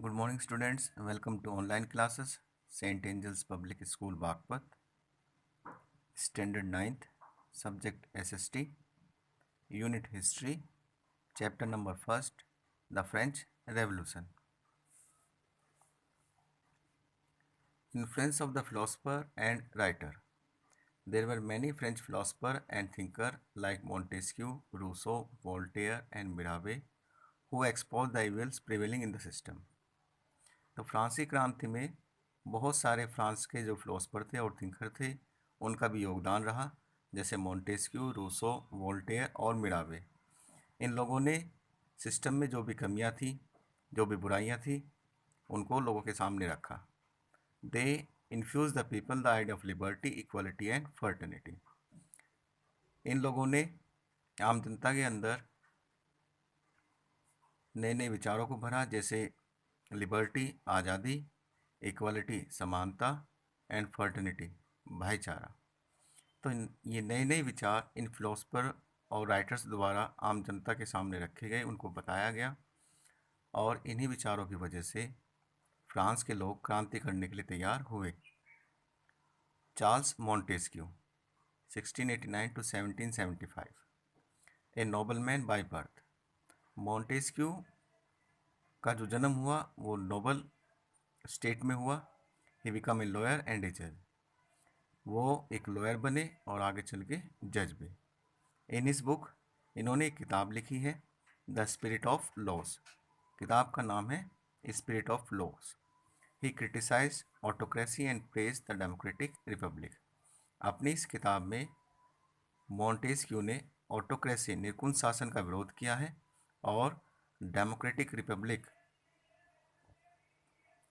Good morning, students. Welcome to online classes. St. Angel's Public School, Bagpat. Standard 9th. Subject SST. Unit History. Chapter number 1st. The French Revolution. Influence of the philosopher and writer. There were many French philosophers and thinkers like Montesquieu, Rousseau, Voltaire, and Mirabeau who exposed the evils prevailing in the system. तो फ्रांसी क्रांति में बहुत सारे France के जो philosopher थे और thinker थे उनका भी योगदान रहा, जैसे मोंटेस्क्यू, रूसो, वोल्टेयर और मिराबे। इन लोगों ने सिस्टम में जो भी कमियां थी, जो भी बुराइयां थी, उनको लोगों के सामने रखा। They infuse the people the idea of liberty, equality and fraternity. इन लोगों ने आम जनता के अंदर नए नए विचारों को भरा, जैसे लिबर्टी आज़ादी, इक्वालिटी समानता एंड फर्टर्निटी भाईचारा। तो ये नए नए विचार इन फिलोसफर और राइटर्स द्वारा आम जनता के सामने रखे गए, उनको बताया गया, और इन्हीं विचारों की वजह से फ्रांस के लोग क्रांति करने के लिए तैयार हुए। Charles Montesquieu 1689 to 1775, a nobleman by birth. Montesquieu का जो जन्म हुआ वो नोबल स्टेट में हुआ। He become a lawyer and a जज। वो एक लॉयर बने और आगे चल के जज भी। इन इस बुक इन्होंने एक किताब लिखी है, द स्पिरिट ऑफ लॉस। किताब का नाम है spirit of laws. He criticise autocracy and praise the democratic republic. अपनी इस किताब में मॉन्टेस्क्यू ने ऑटोक्रेसी निरकुंज शासन का विरोध किया है और डेमोक्रेटिक रिपब्लिक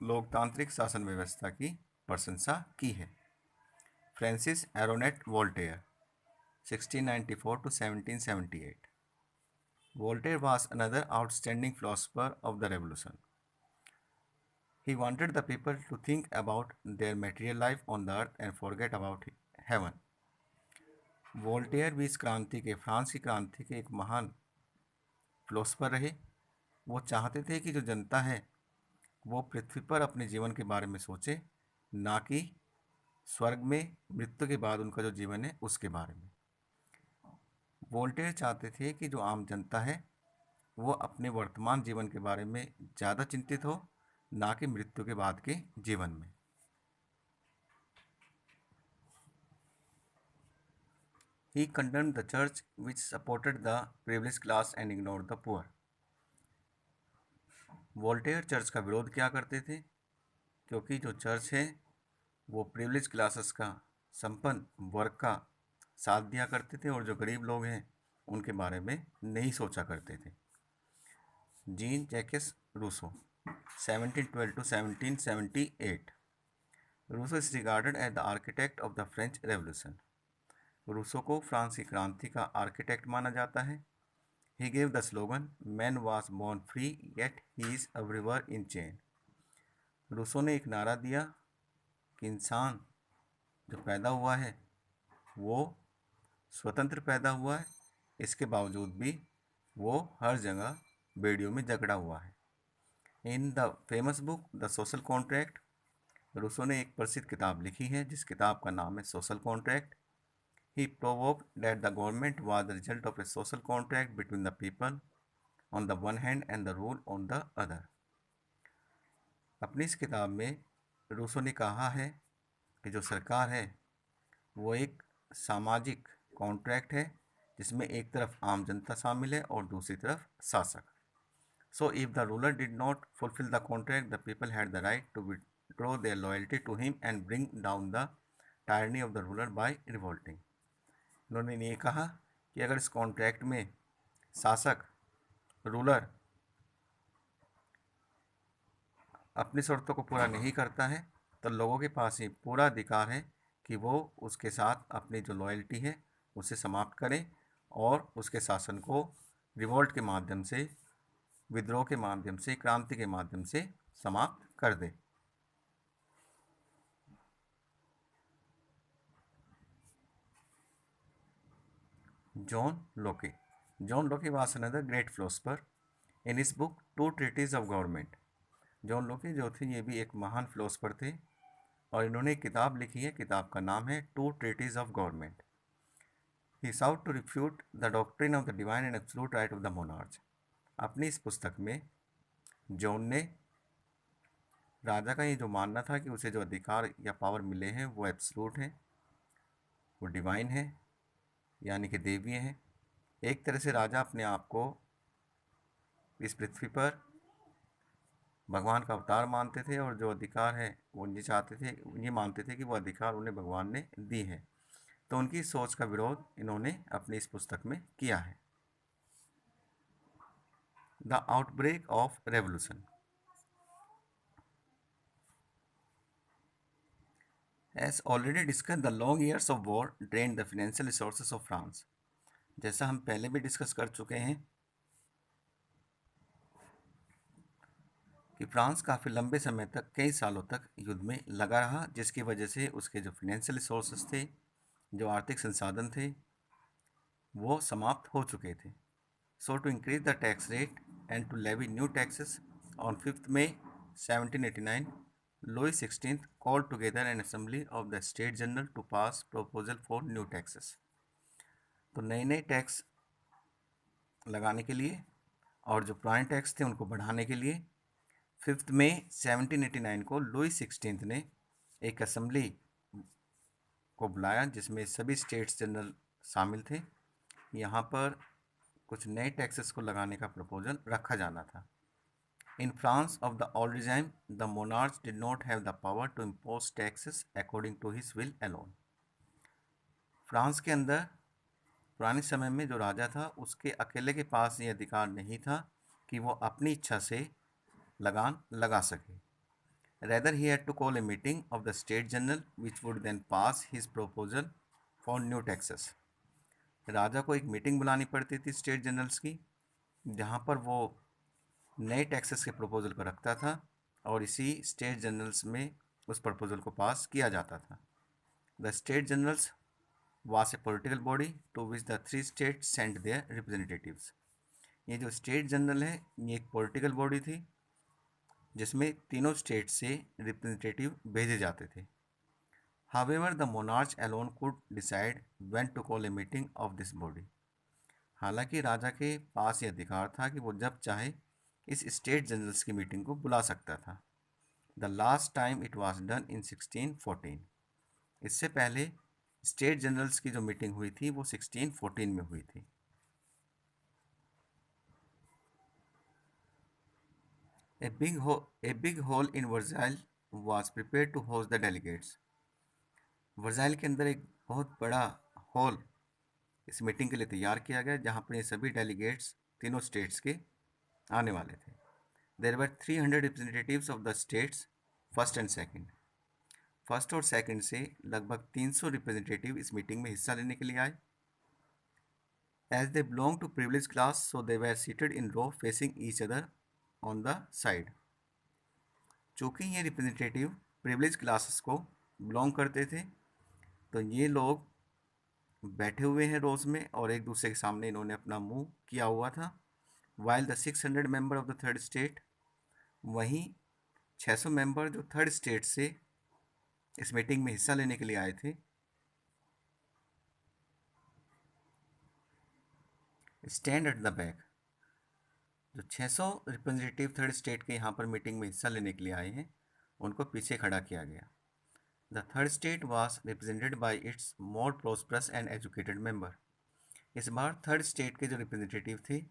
लोकतांत्रिक शासन व्यवस्था की प्रशंसा की है। Francis Arouet Voltaire 1694 to 1778. Voltaire was another outstanding philosopher of the revolution. He wanted the people to think about their material life on the earth and forget about heaven. Voltaire भी इस क्रांति के, फ्रांस की क्रांति के एक महान philosopher रहे। वो चाहते थे कि जो जनता है वो पृथ्वी पर अपने जीवन के बारे में सोचे, ना कि स्वर्ग में मृत्यु के बाद उनका जो जीवन है उसके बारे में। वोल्टेयर चाहते थे कि जो आम जनता है वो अपने वर्तमान जीवन के बारे में ज़्यादा चिंतित हो, ना कि मृत्यु के बाद के जीवन में। He condemned the church which supported the privileged class and ignored the poor. Voltaire church का विरोध क्या करते थे? क्योंकि जो चर्च है वो प्रिविलेज क्लासेस का, संपन्न वर्ग का साथ दिया करते थे और जो गरीब लोग हैं उनके बारे में नहीं सोचा करते थे। Jean Jacques Rousseau 1712 to 1778. Rousseau is regarded as the architect of the French revolution. Rousseau को फ्रांस की क्रांति का आर्किटेक्ट माना जाता है। He gave the slogan man was born free yet he is everywhere in chain. Rousseau ने एक नारा दिया कि इंसान जो पैदा हुआ है वो स्वतंत्र पैदा हुआ है, इसके बावजूद भी वो हर जगह बेड़ियों में जकड़ा हुआ है। In the famous book the social contract, Rousseau ने एक प्रसिद्ध किताब लिखी है जिस किताब का नाम है social contract. He provoked that the government was the result of A social contract between the people on the one hand and the rule on the other. अपनी इस किताब में रूसो ने कहा है कि जो सरकार है वो एक सामाजिक कॉन्ट्रैक्ट है जिसमें एक तरफ आम जनता शामिल है और दूसरी तरफ शासक। So if the ruler did not fulfill the contract, the people had the right to withdraw their loyalty to him and bring down the tyranny of the ruler by revolting. उन्होंने ये कहा कि अगर इस कॉन्ट्रैक्ट में शासक, ruler अपनी शर्तों को पूरा नहीं करता है तो लोगों के पास ही पूरा अधिकार है कि वो उसके साथ अपनी जो लॉयल्टी है उसे समाप्त करें और उसके शासन को रिवोल्ट के माध्यम से, विद्रोह के माध्यम से, क्रांति के माध्यम से समाप्त कर दे। John Locke was another great philosopher. In his book Two Treatises of Government, John लोके जो थे ये भी एक महान फिलोसफर थे और इन्होंने एक किताब लिखी है, किताब का नाम है two treaties of government. He sought to refute the doctrine of the divine and absolute right of the monarch. अपनी इस पुस्तक में जॉन ने राजा का ये जो मानना था कि उसे जो अधिकार या पावर मिले हैं वो एब्सोल्यूट हैं, वो डिवाइन है, यानी कि देवीय हैं। एक तरह से राजा अपने आप को इस पृथ्वी पर भगवान का अवतार मानते थे और जो अधिकार है वो ये चाहते थे, ये मानते थे कि वो अधिकार उन्हें भगवान ने दी है। तो उनकी सोच का विरोध इन्होंने अपनी इस पुस्तक में किया है। The outbreak of revolution. As already discussed, the long years of war drained the financial resources of France. जैसा हम पहले भी डिस्कस कर चुके हैं कि फ्रांस काफ़ी लंबे समय तक, कई सालों तक युद्ध में लगा रहा, जिसकी वजह से उसके जो फाइनेंशियल रिसोर्सेज थे, जो आर्थिक संसाधन थे, वो समाप्त हो चुके थे। So to increase the tax rate and to levy new taxes on 5 May 1789, Louis XVI called together an assembly of the State General to pass proposal for new taxes। तो नए नए टैक्स लगाने के लिए और जो पुराने टैक्स थे उनको बढ़ाने के लिए 5 मई 1789 को लुई 16 ने एक असेंबली को बुलाया जिसमें सभी स्टेट्स जनरल शामिल थे। यहाँ पर कुछ नए टैक्सेस को लगाने का प्रपोजल रखा जाना था। In France of the old regime, the monarch did not have the power to impose taxes according to his will alone। France के अंदर पुराने समय में जो राजा था उसके अकेले के पास ये अधिकार नहीं था कि वो अपनी इच्छा से लगान लगा सके। Rather he had to call a meeting of the State General which would then pass his proposal for new taxes। राजा को एक मीटिंग बुलानी पड़ती थी स्टेट जनरल्स की, जहाँ पर वो नए टैक्सेस के प्रपोजल को रखता था और इसी स्टेट जनरल्स में उस प्रपोजल को पास किया जाता था। The state generals was a political body to which the 3 state sent their representatives. ये जो स्टेट जनरल है ये एक पॉलिटिकल बॉडी थी जिसमें तीनों स्टेट से रिप्रेजेंटेटिव भेजे जाते थे। However the monarch alone could decide when to call a meeting of this body. हालांकि राजा के पास ये अधिकार था कि वो जब चाहे इस स्टेट जनरल्स की मीटिंग को बुला सकता था। The last time it was done in 1614। इससे पहले स्टेट जनरल्स की जो मीटिंग हुई थी वो 1614 में हुई थी। A big hall in Versailles was prepared to host the delegates। Versailles के अंदर एक बहुत बड़ा हॉल इस मीटिंग के लिए तैयार किया गया जहाँ पर ये सभी डेलीगेट्स तीनों स्टेट्स के आने वाले थे। There were 300 representatives of the states first and second. First और सेकंड से लगभग 300 रिप्रेजेंटेटिव इस मीटिंग में हिस्सा लेने के लिए आए। As they belong to privilege class so they were seated in row facing each other on the side. चूँकि ये रिप्रेजेंटेटिव प्रिविलेज क्लासेस को बिलोंग करते थे तो ये लोग बैठे हुए हैं रोज में और एक दूसरे के सामने इन्होंने अपना मुंह किया हुआ था। While the 600 member of the third state, वहीं 600 मेंबर जो थर्ड स्टेट से इस मीटिंग में हिस्सा लेने के लिए आए थे, स्टैंड एट द बैक। जो 600 रिप्रेजेंटेटिव थर्ड स्टेट के यहाँ पर मीटिंग में हिस्सा लेने के लिए आए हैं उनको पीछे खड़ा किया गया। The third state was represented by it's more prosperous and educated member. इस बार थर्ड स्टेट के जो रिप्रेजेंटेटिव थे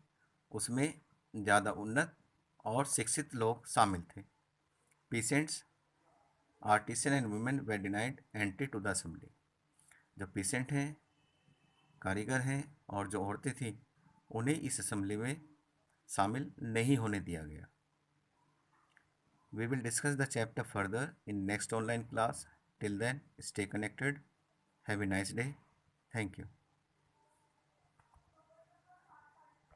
उसमें ज़्यादा उन्नत और शिक्षित लोग शामिल थे। Peasants, artisan and women were denied entry to the assembly. जो पीसेंट हैं, कारीगर हैं और जो औरतें थीं उन्हें इस असेंबली में शामिल नहीं होने दिया गया। We will discuss the chapter further in next online class. Till then, stay connected. Have a nice day. Thank you.